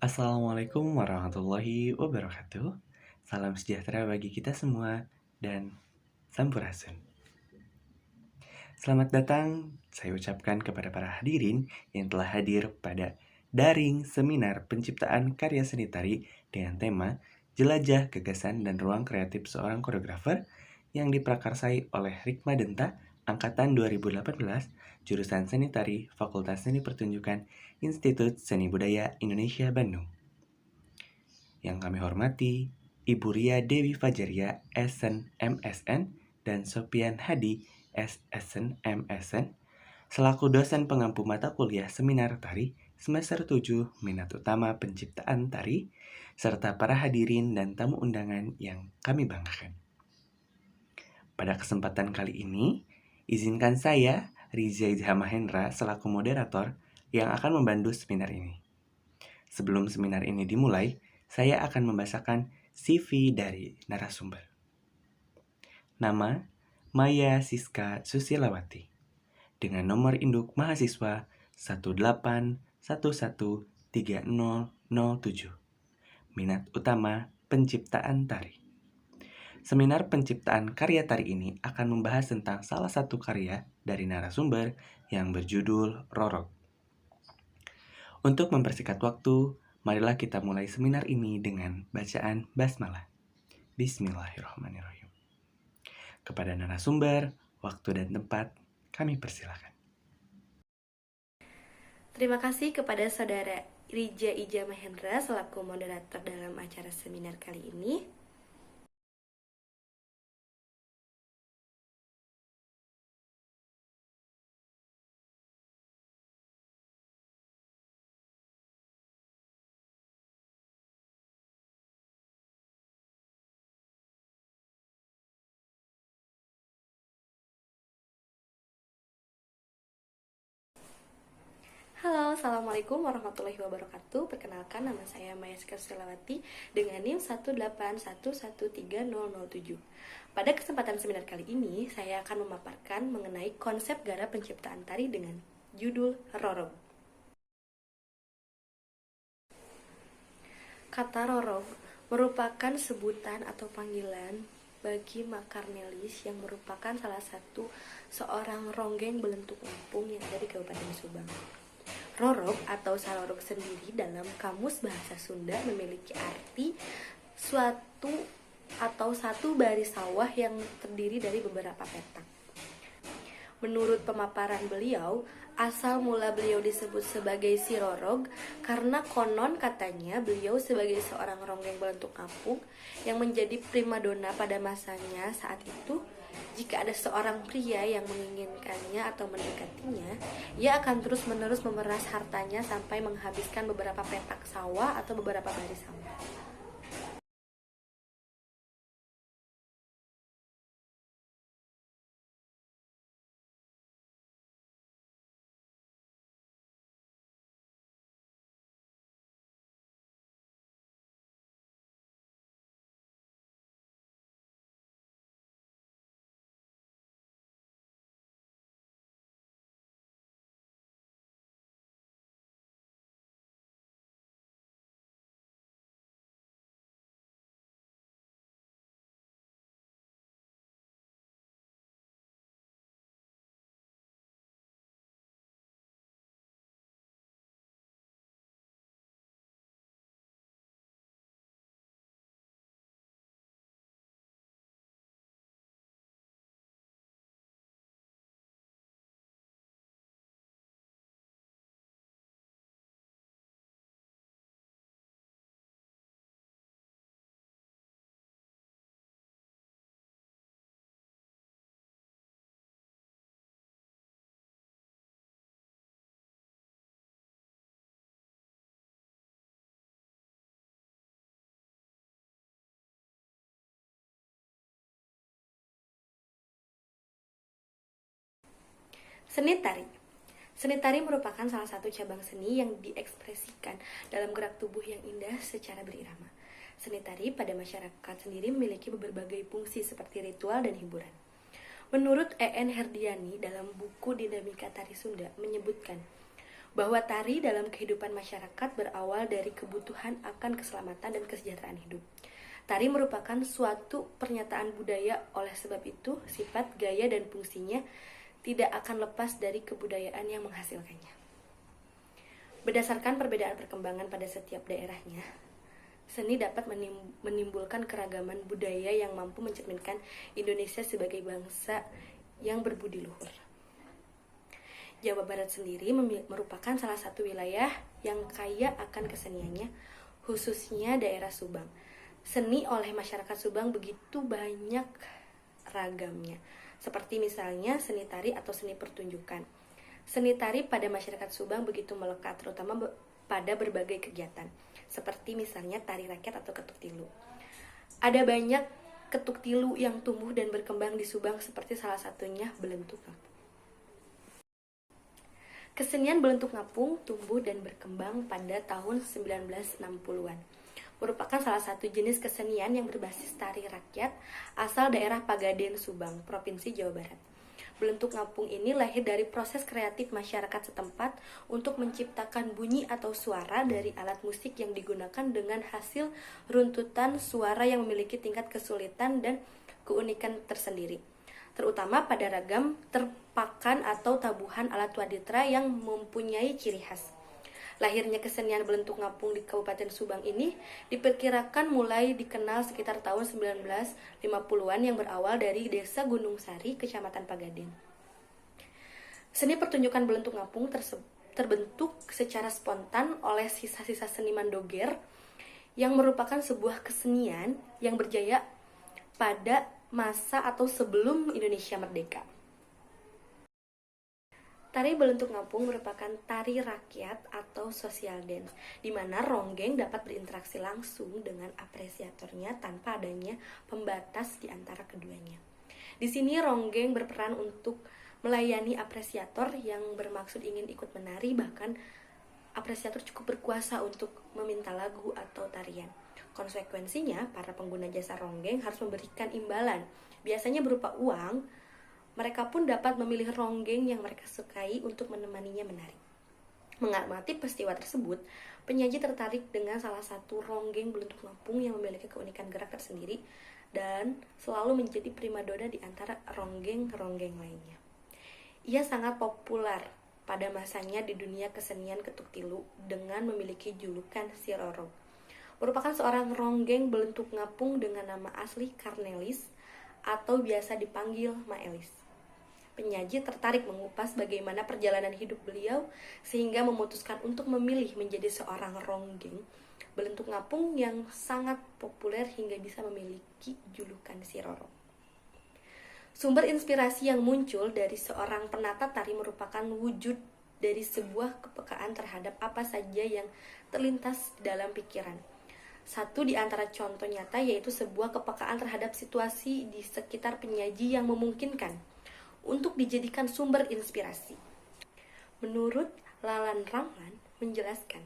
Assalamualaikum warahmatullahi wabarakatuh. Salam sejahtera bagi kita semua dan sampurasun. Selamat datang saya ucapkan kepada para hadirin yang telah hadir pada daring seminar penciptaan karya seni tari dengan tema Jelajah Gagasan dan Ruang Kreatif Seorang Koreografer yang diprakarsai oleh Rikma Denta angkatan 2018 jurusan Seni Tari Fakultas Seni Pertunjukan Institut Seni Budaya Indonesia Bandung. Yang kami hormati, Ibu Ria Dewi Fajaria, SN MSN, dan Sopian Hadi, SSN MSN, selaku dosen pengampu mata kuliah Seminar Tari semester 7 Minat Utama Penciptaan Tari, serta para hadirin dan tamu undangan yang kami banggakan. Pada kesempatan kali ini, izinkan saya, Riza Ijha Mahendra, selaku moderator yang akan membantu seminar ini. Sebelum seminar ini dimulai, saya akan membacakan CV dari narasumber. Nama, Maya Siska Susilawati. Dengan nomor induk mahasiswa 181130007. Minat utama penciptaan tari. Seminar penciptaan karya tari ini akan membahas tentang salah satu karya dari narasumber yang berjudul Rorok. Untuk mempersingkat waktu, marilah kita mulai seminar ini dengan bacaan basmalah. Bismillahirrahmanirrahim. Kepada narasumber, waktu dan tempat, kami persilakan. Terima kasih kepada Saudara Rija Ija Mahendra selaku moderator dalam acara seminar kali ini. Halo, Assalamualaikum warahmatullahi wabarakatuh. Perkenalkan, nama saya Maya Silawati dengan NIM 181113007. Pada kesempatan seminar kali ini, saya akan memaparkan mengenai konsep garap penciptaan tari dengan judul Rorog. Kata Rorog merupakan sebutan atau panggilan bagi Makarnelis yang merupakan salah satu seorang ronggeng belentuk Lampung yang ada di Kabupaten Subang. Rorog atau sarorog sendiri dalam Kamus Bahasa Sunda memiliki arti suatu atau satu baris sawah yang terdiri dari beberapa petak. Menurut pemaparan beliau, asal mula beliau disebut sebagai si Rorog karena konon katanya beliau sebagai seorang ronggeng belentuk kampung yang menjadi primadona pada masanya saat itu. Jika ada seorang pria yang menginginkannya atau mendekatinya, ia akan terus-menerus memeras hartanya sampai menghabiskan beberapa petak sawah atau beberapa baris sawah. Seni tari. Seni tari merupakan salah satu cabang seni yang diekspresikan dalam gerak tubuh yang indah secara berirama. Seni tari pada masyarakat sendiri memiliki berbagai fungsi seperti ritual dan hiburan. Menurut E.N. Herdiani dalam buku Dinamika Tari Sunda menyebutkan, bahwa tari dalam kehidupan masyarakat berawal dari kebutuhan akan keselamatan dan kesejahteraan hidup. Tari merupakan suatu pernyataan budaya, oleh sebab itu sifat, gaya, dan fungsinya tidak akan lepas dari kebudayaan yang menghasilkannya. Berdasarkan perbedaan perkembangan pada setiap daerahnya, seni dapat menimbulkan keragaman budaya yang mampu mencerminkan Indonesia sebagai bangsa yang berbudi luhur. Jawa Barat sendiri merupakan salah satu wilayah yang kaya akan keseniannya, khususnya daerah Subang. Seni oleh masyarakat Subang begitu banyak ragamnya, seperti misalnya seni tari atau seni pertunjukan. Seni tari pada masyarakat Subang begitu melekat, terutama pada berbagai kegiatan, seperti misalnya tari rakyat atau ketuk tilu. Ada banyak ketuk tilu yang tumbuh dan berkembang di Subang, seperti salah satunya Belentuk Ngapung. Kesenian Belentuk Ngapung tumbuh dan berkembang pada tahun 1960-an. Merupakan salah satu jenis kesenian yang berbasis tari rakyat asal daerah Pagaden, Subang, Provinsi Jawa Barat. Belentuk Ngapung ini lahir dari proses kreatif masyarakat setempat untuk menciptakan bunyi atau suara dari alat musik yang digunakan dengan hasil runtutan suara yang memiliki tingkat kesulitan dan keunikan tersendiri, terutama pada ragam terpakan atau tabuhan alat waditra yang mempunyai ciri khas. Lahirnya kesenian Belentuk Ngapung di Kabupaten Subang ini diperkirakan mulai dikenal sekitar tahun 1950-an yang berawal dari Desa Gunung Sari, Kecamatan Pagaden. Seni pertunjukan Belentuk Ngapung terbentuk secara spontan oleh sisa-sisa seniman doger yang merupakan sebuah kesenian yang berjaya pada masa atau sebelum Indonesia merdeka. Tari Belentuk Ngapung merupakan tari rakyat atau social dance, di mana ronggeng dapat berinteraksi langsung dengan apresiatornya tanpa adanya pembatas di antara keduanya. Di sini ronggeng berperan untuk melayani apresiator yang bermaksud ingin ikut menari, bahkan apresiator cukup berkuasa untuk meminta lagu atau tarian. Konsekuensinya, para pengguna jasa ronggeng harus memberikan imbalan, biasanya berupa uang. Mereka pun dapat memilih ronggeng yang mereka sukai untuk menemaninya menari. Mengamati peristiwa tersebut, penyaji tertarik dengan salah satu ronggeng Belentuk Ngapung yang memiliki keunikan gerak tersendiri dan selalu menjadi primadona di antara ronggeng-ronggeng lainnya. Ia sangat populer pada masanya di dunia kesenian ketuk tilu dengan memiliki julukan Si Roro. Merupakan seorang ronggeng Belentuk Ngapung dengan nama asli Karnelis atau biasa dipanggil Maelis. Penyaji tertarik mengupas bagaimana perjalanan hidup beliau sehingga memutuskan untuk memilih menjadi seorang ronggeng Belentuk Ngapung yang sangat populer hingga bisa memiliki julukan Si Roro. Sumber inspirasi yang muncul dari seorang penata tari merupakan wujud dari sebuah kepekaan terhadap apa saja yang terlintas dalam pikiran. Satu di antara contoh nyata yaitu sebuah kepekaan terhadap situasi di sekitar penyaji yang memungkinkan untuk dijadikan sumber inspirasi. Menurut Lalan Ramlan menjelaskan,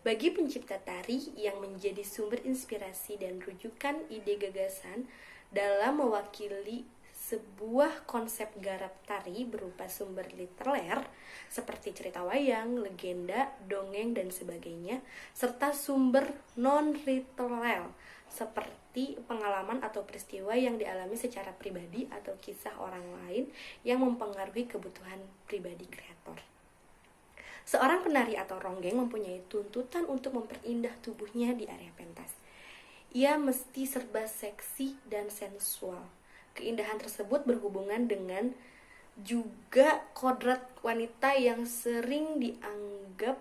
bagi pencipta tari yang menjadi sumber inspirasi dan rujukan ide gagasan dalam mewakili sebuah konsep garap tari berupa sumber literer seperti cerita wayang, legenda, dongeng, dan sebagainya, serta sumber non-literer seperti pengalaman atau peristiwa yang dialami secara pribadi atau kisah orang lain yang mempengaruhi kebutuhan pribadi kreator. Seorang penari atau ronggeng mempunyai tuntutan untuk memperindah tubuhnya di area pentas. Ia mesti serba seksi dan sensual. Keindahan tersebut berhubungan dengan juga kodrat wanita yang sering dianggap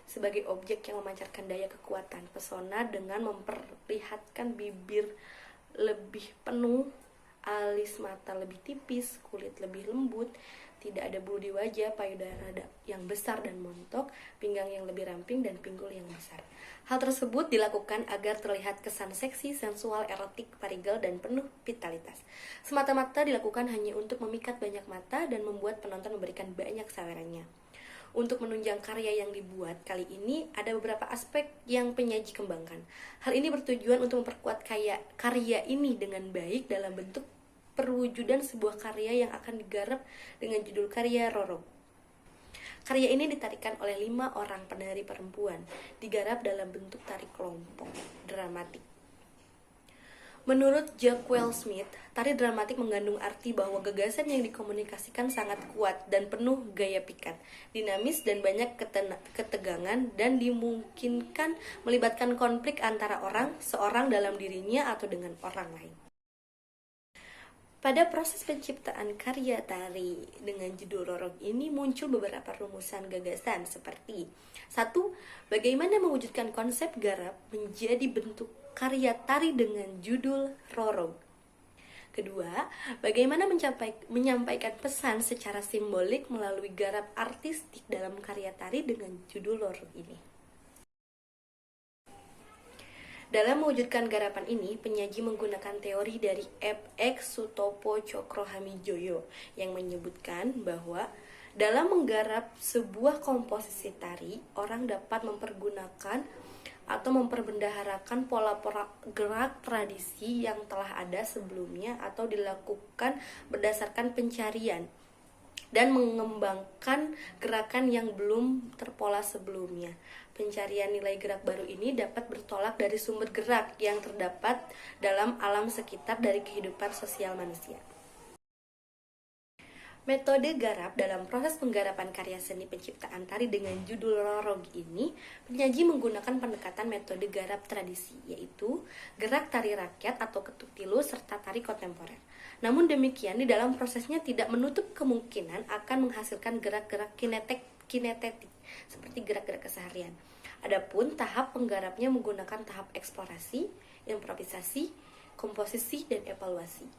sebagai objek yang memancarkan daya kekuatan, pesona dengan memperlihatkan bibir lebih penuh, alis mata lebih tipis, kulit lebih lembut, tidak ada bulu di wajah, payudara yang besar dan montok, pinggang yang lebih ramping, dan pinggul yang besar. Hal tersebut dilakukan agar terlihat kesan seksi, sensual, erotik, parigal, dan penuh vitalitas. Semata-mata dilakukan hanya untuk memikat banyak mata dan membuat penonton memberikan banyak sawerannya. Untuk menunjang karya yang dibuat kali ini, ada beberapa aspek yang penyaji kembangkan. Hal ini bertujuan untuk memperkuat karya ini dengan baik dalam bentuk perwujudan sebuah karya yang akan digarap dengan judul karya Roro. Karya ini ditarikan oleh 5 orang penari perempuan, digarap dalam bentuk tari kelompok dramatik. Menurut Jacques Smith, tari dramatik mengandung arti bahwa gagasan yang dikomunikasikan sangat kuat dan penuh gaya pikat, dinamis dan banyak ketegangan, dan dimungkinkan melibatkan konflik antara seorang dalam dirinya atau dengan orang lain. Pada proses penciptaan karya tari dengan judul Rorog ini muncul beberapa rumusan gagasan seperti 1. Bagaimana mewujudkan konsep garap menjadi bentuk karya tari dengan judul Rorog. Kedua, bagaimana menyampaikan pesan secara simbolik melalui garap artistik dalam karya tari dengan judul Rorog ini. Dalam mewujudkan garapan ini, penyaji menggunakan teori dari F.X. Sutopo Cokro Hamijoyo yang menyebutkan bahwa dalam menggarap sebuah komposisi tari, orang dapat mempergunakan atau memperbendaharakan pola-pola gerak tradisi yang telah ada sebelumnya atau dilakukan berdasarkan pencarian dan mengembangkan gerakan yang belum terpola sebelumnya. Pencarian nilai gerak baru ini dapat bertolak dari sumber gerak yang terdapat dalam alam sekitar dari kehidupan sosial manusia. Metode garap dalam proses penggarapan karya seni penciptaan tari dengan judul Rorog ini, penyaji menggunakan pendekatan metode garap tradisi, yaitu gerak tari rakyat atau ketuk tilu serta tari kontemporer. Namun demikian, di dalam prosesnya tidak menutup kemungkinan akan menghasilkan gerak-gerak kinetetik seperti gerak-gerak keseharian. Adapun tahap penggarapnya menggunakan tahap eksplorasi, improvisasi, komposisi, dan evaluasi.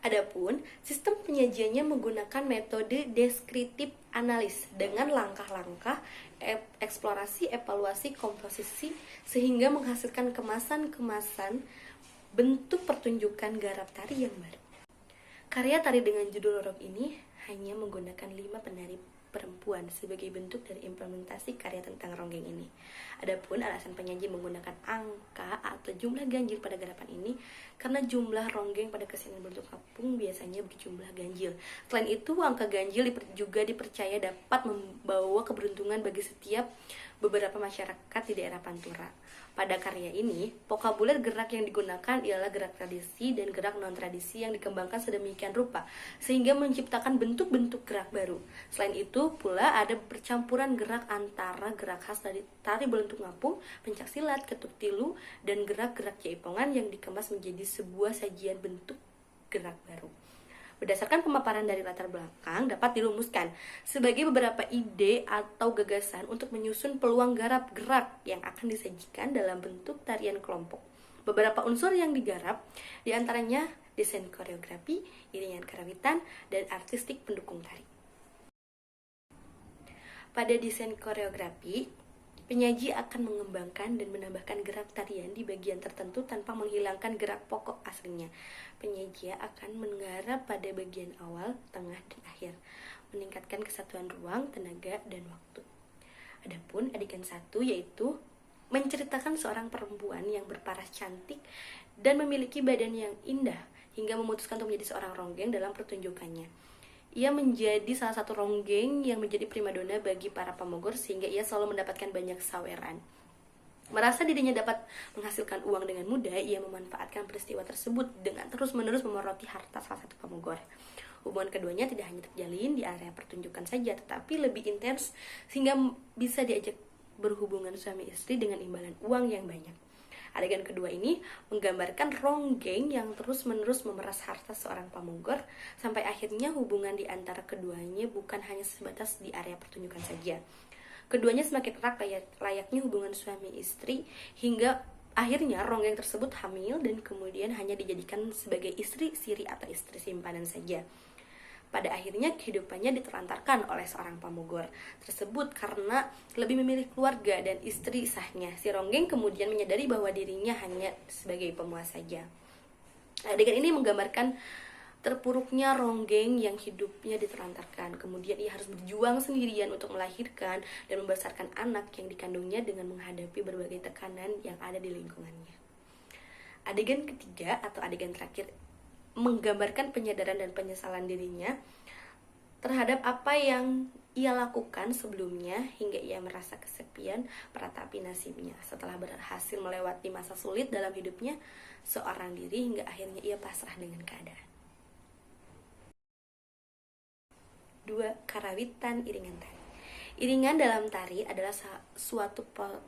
Adapun sistem penyajiannya menggunakan metode deskriptif analis dengan langkah-langkah eksplorasi, evaluasi, komposisi sehingga menghasilkan kemasan-kemasan bentuk pertunjukan garap tari yang baru. Karya tari dengan judul Rorog ini hanya menggunakan 5 penari perempuan sebagai bentuk dari implementasi karya tentang ronggeng ini. Adapun alasan penyaji menggunakan angka atau jumlah ganjil pada garapan ini karena jumlah ronggeng pada kesenian bentuk apung biasanya berjumlah ganjil. Selain itu, angka ganjil juga dipercaya dapat membawa keberuntungan bagi setiap beberapa masyarakat di daerah Pantura. Pada karya ini, vokabuler gerak yang digunakan ialah gerak tradisi dan gerak non-tradisi yang dikembangkan sedemikian rupa, sehingga menciptakan bentuk-bentuk gerak baru. Selain itu, pula ada percampuran gerak antara gerak khas dari tari belentuk ngapung, pencaksilat, ketuk tilu, dan gerak-gerak jaipongan yang dikemas menjadi sebuah sajian bentuk gerak baru. Berdasarkan pemaparan dari latar belakang, dapat dirumuskan sebagai beberapa ide atau gagasan untuk menyusun peluang garap gerak yang akan disajikan dalam bentuk tarian kelompok. Beberapa unsur yang digarap, diantaranya desain koreografi, iringan karawitan, dan artistik pendukung tari. Pada desain koreografi, penyaji akan mengembangkan dan menambahkan gerak tarian di bagian tertentu tanpa menghilangkan gerak pokok aslinya. Penyaji akan menggarap pada bagian awal, tengah, dan akhir, meningkatkan kesatuan ruang, tenaga, dan waktu. Adapun adegan 1 yaitu menceritakan seorang perempuan yang berparas cantik dan memiliki badan yang indah hingga memutuskan untuk menjadi seorang ronggeng dalam pertunjukannya. Ia menjadi salah satu ronggeng yang menjadi primadona bagi para pamogor sehingga ia selalu mendapatkan banyak saweran. Merasa dirinya dapat menghasilkan uang dengan mudah, ia memanfaatkan peristiwa tersebut dengan terus-menerus memoroti harta salah satu pamogor. Hubungan keduanya tidak hanya terjalin di area pertunjukan saja, tetapi lebih intens sehingga bisa diajak berhubungan suami istri dengan imbalan uang yang banyak. Adegan kedua ini menggambarkan ronggeng yang terus-menerus memeras harta seorang pamogor sampai akhirnya hubungan di antara keduanya bukan hanya sebatas di area pertunjukan saja. Keduanya semakin erat layaknya hubungan suami istri hingga akhirnya ronggeng tersebut hamil dan kemudian hanya dijadikan sebagai istri siri atau istri simpanan saja. Pada akhirnya kehidupannya ditelantarkan oleh seorang pamogor tersebut karena lebih memilih keluarga dan istri sahnya. Si ronggeng kemudian menyadari bahwa dirinya hanya sebagai pemuas saja. Adegan ini menggambarkan terpuruknya ronggeng yang hidupnya ditelantarkan. Kemudian ia harus berjuang sendirian untuk melahirkan dan membesarkan anak yang dikandungnya dengan menghadapi berbagai tekanan yang ada di lingkungannya. Adegan ketiga atau adegan terakhir menggambarkan penyadaran dan penyesalan dirinya terhadap apa yang ia lakukan sebelumnya hingga ia merasa kesepian meratapi nasibnya. Setelah berhasil melewati masa sulit dalam hidupnya seorang diri hingga akhirnya ia pasrah dengan keadaan. 2. Karawitan iringan tari. Iringan dalam tari adalah suatu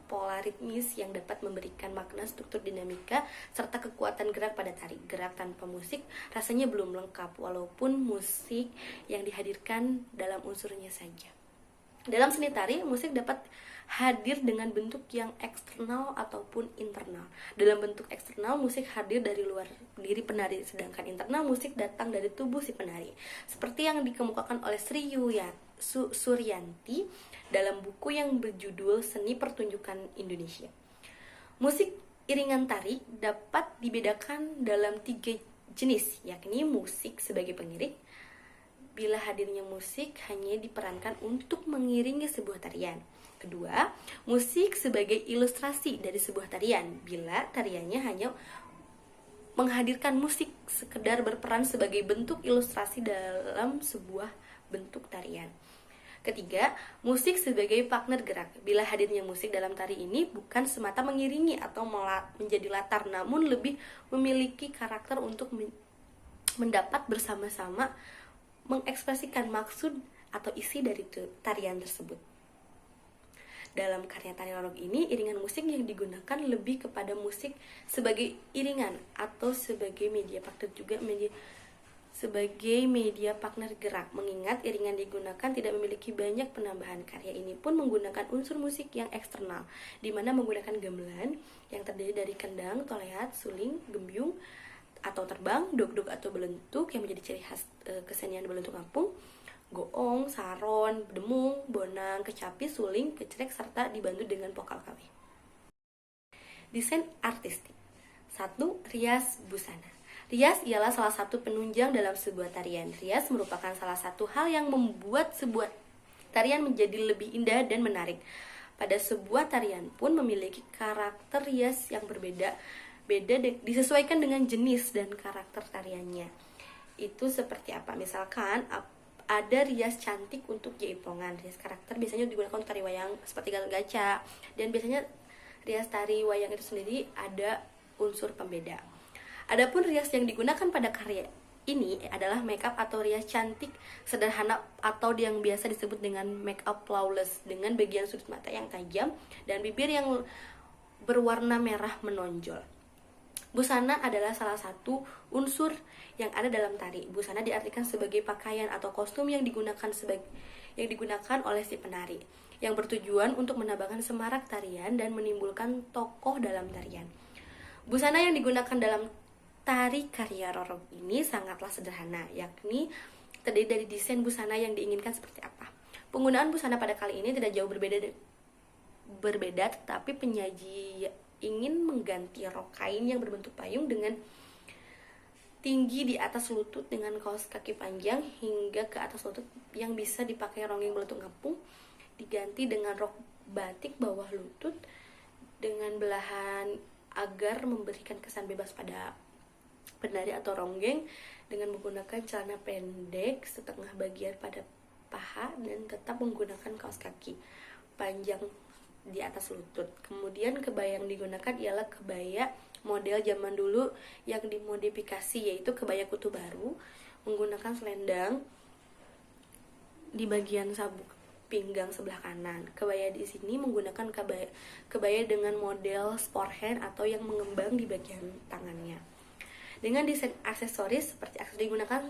pola ritmis yang dapat memberikan makna, struktur, dinamika, serta kekuatan gerak pada tari. Gerak tanpa musik rasanya belum lengkap, walaupun musik yang dihadirkan dalam unsurnya saja. Dalam seni tari, musik dapat hadir dengan bentuk yang eksternal ataupun internal. Dalam bentuk eksternal, musik hadir dari luar diri penari, sedangkan internal musik datang dari tubuh si penari. Seperti yang dikemukakan oleh Sri Suryanti dalam buku yang berjudul Seni Pertunjukan Indonesia. Musik iringan tari dapat dibedakan dalam 3 jenis, yakni musik sebagai pengiring, bila hadirnya musik hanya diperankan untuk mengiringi sebuah tarian. Kedua, musik sebagai ilustrasi dari sebuah tarian, bila tariannya hanya menghadirkan musik sekedar berperan sebagai bentuk ilustrasi dalam sebuah bentuk tarian. Ketiga, musik sebagai partner gerak, bila hadirnya musik dalam tari ini bukan semata mengiringi atau menjadi latar, namun lebih memiliki karakter untuk mendapat bersama-sama mengekspresikan maksud atau isi dari tarian tersebut. Dalam karya tari rorok ini, iringan musik yang digunakan lebih kepada musik sebagai iringan atau sebagai media partner sebagai media partner gerak. Mengingat iringan digunakan tidak memiliki banyak penambahan, karya ini pun menggunakan unsur musik yang eksternal, di mana menggunakan gamelan yang terdiri dari kendang, tolehat, suling, gembyung atau terbang, dogdog atau belentuk yang menjadi ciri khas kesenian belentuk kampung, goong, saron, demung, bonang, kecapi, suling, kecrek, serta dibantu dengan vokal kawi. Desain artistik. 1. Rias busana. Rias ialah salah satu penunjang dalam sebuah tarian. Rias merupakan salah satu hal yang membuat sebuah tarian menjadi lebih indah dan menarik. Pada sebuah tarian pun memiliki karakter rias yang berbeda disesuaikan dengan jenis dan karakter tariannya. Itu seperti apa? Misalkan ada rias cantik untuk jaipongan, rias karakter biasanya digunakan untuk tari wayang seperti gaca, dan biasanya rias tari wayang itu sendiri ada unsur pembeda. Adapun rias yang digunakan pada karya ini adalah make up atau rias cantik sederhana atau yang biasa disebut dengan make up flawless, dengan bagian sudut mata yang tajam dan bibir yang berwarna merah menonjol. Busana adalah salah satu unsur yang ada dalam tari. Busana diartikan sebagai pakaian atau kostum yang digunakan oleh si penari, yang bertujuan untuk menambahkan semarak tarian dan menimbulkan tokoh dalam tarian. Busana yang digunakan dalam tari karya rorok ini sangatlah sederhana, yakni terdiri dari desain busana yang diinginkan seperti apa. Penggunaan busana pada kali ini tidak jauh berbeda, tetapi penyaji ingin mengganti rok kain yang berbentuk payung dengan tinggi di atas lutut dengan kaos kaki panjang hingga ke atas lutut yang bisa dipakai ronggeng belentuk kampung, diganti dengan rok batik bawah lutut dengan belahan agar memberikan kesan bebas pada penari atau ronggeng, dengan menggunakan celana pendek setengah bagian pada paha dan tetap menggunakan kaos kaki panjang di atas lutut. Kemudian kebaya yang digunakan ialah kebaya model zaman dulu yang dimodifikasi, yaitu kebaya kutu baru menggunakan selendang di bagian sabuk pinggang sebelah kanan. Kebaya di sini menggunakan kebaya dengan model sport hand atau yang mengembang di bagian tangannya. Dengan desain aksesoris seperti aksesoris digunakan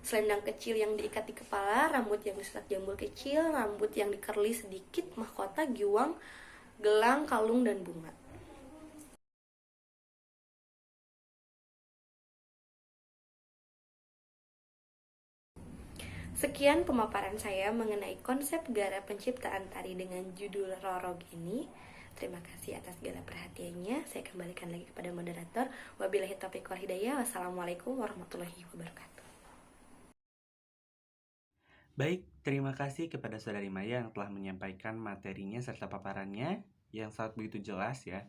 selendang kecil yang diikat di kepala, rambut yang diserat jambul kecil, rambut yang dikerli sedikit, mahkota, giwang, gelang, kalung, dan bunga. Sekian pemaparan saya mengenai konsep gara penciptaan tari dengan judul Rorog ini. Terima kasih atas segala perhatiannya. Saya kembalikan lagi kepada moderator. Wabillahi taufiq wal hidayah. Wassalamualaikum warahmatullahi wabarakatuh. Baik, terima kasih kepada Saudari Maya yang telah menyampaikan materinya serta paparannya yang sangat begitu jelas ya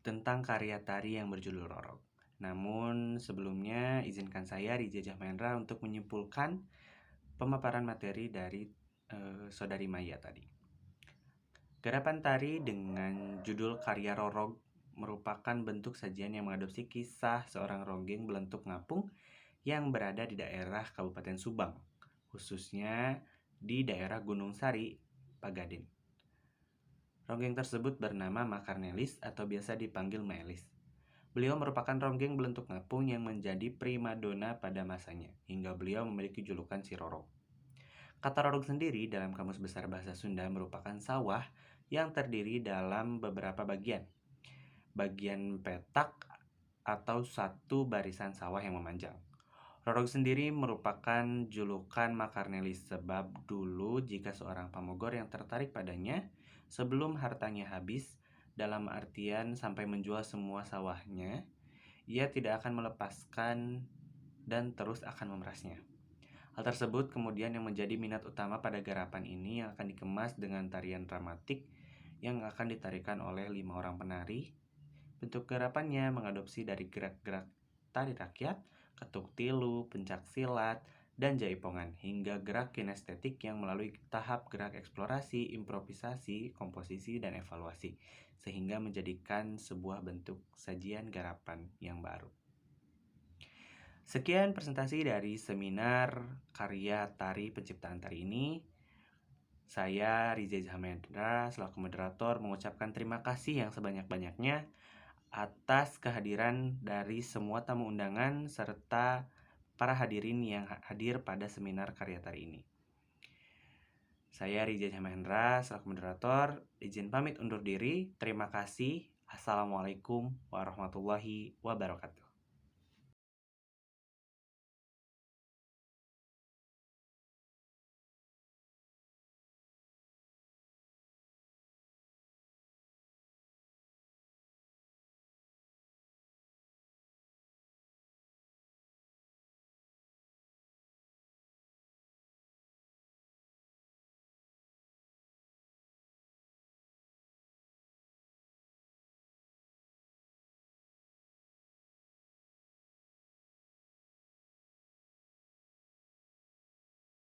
tentang karya tari yang berjudul Rorog. Namun sebelumnya izinkan saya Rizia Jahmahendra untuk menyimpulkan pemaparan materi dari Saudari Maya tadi. Garapan tari dengan judul Karya Rorog merupakan bentuk sajian yang mengadopsi kisah seorang ronggeng belentuk ngapung yang berada di daerah Kabupaten Subang, khususnya di daerah Gunung Sari, Pagaden. Ronggeng tersebut bernama Makarnelis atau biasa dipanggil Melis. Beliau merupakan ronggeng belentuk ngapung yang menjadi primadona pada masanya, hingga beliau memiliki julukan si Rorog. Kata rorog sendiri dalam Kamus Besar Bahasa Sunda merupakan sawah yang terdiri dalam beberapa bagian. Bagian petak atau satu barisan sawah yang memanjang. Rorog sendiri merupakan julukan Makarnelis sebab dulu jika seorang pamogor yang tertarik padanya sebelum hartanya habis, dalam artian sampai menjual semua sawahnya, ia tidak akan melepaskan dan terus akan memerasnya. Hal tersebut kemudian yang menjadi minat utama pada garapan ini yang akan dikemas dengan tarian dramatik yang akan ditarikan oleh 5 orang penari. Bentuk garapannya mengadopsi dari gerak-gerak tari rakyat, ketuk tilu, pencak silat, dan jaipongan hingga gerak kinestetik yang melalui tahap gerak eksplorasi, improvisasi, komposisi, dan evaluasi sehingga menjadikan sebuah bentuk sajian garapan yang baru. Sekian presentasi dari seminar karya tari penciptaan tari ini. Saya Riza Hamendra selaku moderator mengucapkan terima kasih yang sebanyak-banyaknya atas kehadiran dari semua tamu undangan serta para hadirin yang hadir pada seminar karya tari ini. Saya Riza Hamendra selaku moderator, izin pamit undur diri. Terima kasih. Assalamualaikum warahmatullahi wabarakatuh.